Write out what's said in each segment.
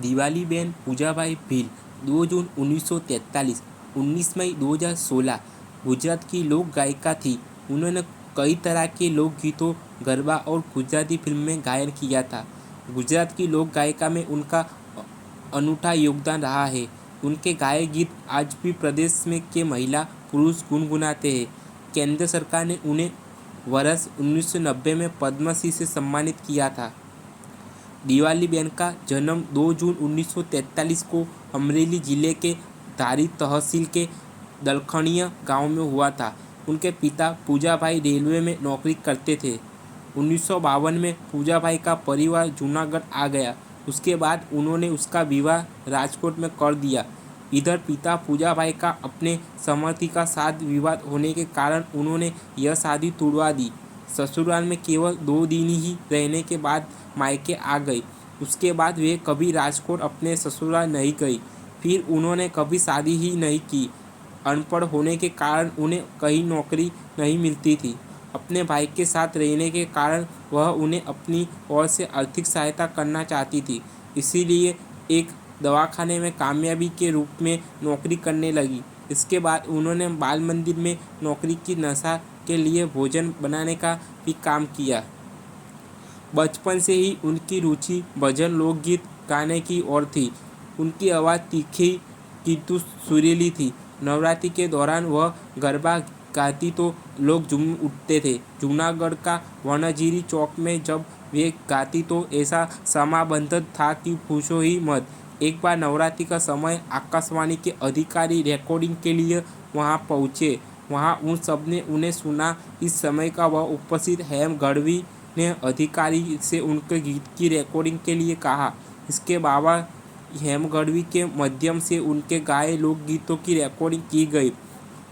दिवालीबेन पूजाभाई भील 2 जून 1943, 19 मई 2016 गुजरात की लोक गायिका थी। उन्होंने कई तरह के लोकगीतों, गरबा और गुजराती फिल्म में गायन किया था। गुजरात की लोक गायिका में उनका अनूठा योगदान रहा है। उनके गाए गीत आज भी प्रदेश में के महिला पुरुष गुनगुनाते हैं। केंद्र सरकार ने उन्हें वर्ष 1990 में पद्मश्री से सम्मानित किया था। दिवालीबेन का जन्म 2 जून 1943 को अमरेली जिले के धारी तहसील के दलखणिया गांव में हुआ था। उनके पिता पूजाभाई रेलवे में नौकरी करते थे। 1952 में पूजाभाई का परिवार जूनागढ़ आ गया। उसके बाद उन्होंने उसका विवाह राजकोट में कर दिया। इधर पिता पूजाभाई का अपने समर्थी का साथ विवाद होने के कारण उन्होंने यह शादी तुड़वा दी। ससुराल में केवल 2 दिन ही रहने के बाद मायके आ गई। उसके बाद वे कभी राजकोट अपने ससुराल नहीं गई। फिर उन्होंने कभी शादी ही नहीं की। अनपढ़ होने के कारण उन्हें कहीं नौकरी नहीं मिलती थी। अपने भाई के साथ रहने के कारण वह उन्हें अपनी ओर से आर्थिक सहायता करना चाहती थी। इसीलिए एक दवाखाने में कामयाबी के रूप में नौकरी करने लगी। इसके बाद उन्होंने बाल मंदिर में नौकरी की नशा के लिए भोजन बनाने का भी काम किया। बचपन से ही उनकी रुचि भजन, लोकगीत गाने की ओर थी। उनकी आवाज़ तीखी किंतु सुरीली थी। नवरात्रि के दौरान वह गरबा गाती तो लोग झूम उठते थे। जूनागढ़ का वनाजीरी चौक में जब वे गाती तो ऐसा समाबंध था कि पूछो ही मत। एक बार नवरात्रि का समय आकाशवाणी के अधिकारी रिकॉर्डिंग के लिए वहां पहुंचे। वहां उन सब ने उन्हें सुना। इस समय का वह उपस्थित हेम गढ़वी ने अधिकारी से उनके गीत की रिकॉर्डिंग के लिए कहा। इसके बाबा हेम गढ़वी के माध्यम से उनके गाए लोकगीतों की रिकॉर्डिंग की गई।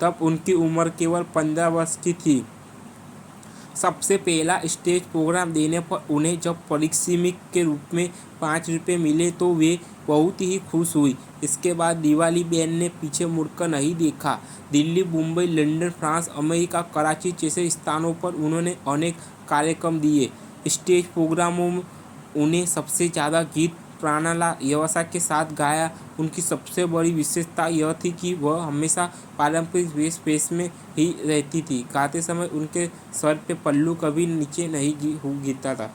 तब उनकी उम्र केवल 15 वर्ष की थी। सबसे पहला स्टेज प्रोग्राम देने पर उन्हें जब पारिश्रमिक के रूप में 5 रुपये मिले तो वे बहुत ही खुश हुई। इसके बाद दिवालीबेन ने पीछे मुड़कर नहीं देखा। Delhi, Mumbai, London, France, America, Karachi जैसे स्थानों पर उन्होंने अनेक कार्यक्रम दिए। स्टेज प्रोग्रामों में उन्हें सबसे ज़्यादा गीत प्राणला यवसा के साथ गाया। उनकी सबसे बड़ी विशेषता यह थी कि वह हमेशा पारंपरिक वेश में ही रहती थी। गाते समय उनके सर पे पल्लू कभी नीचे नहीं गिरता था।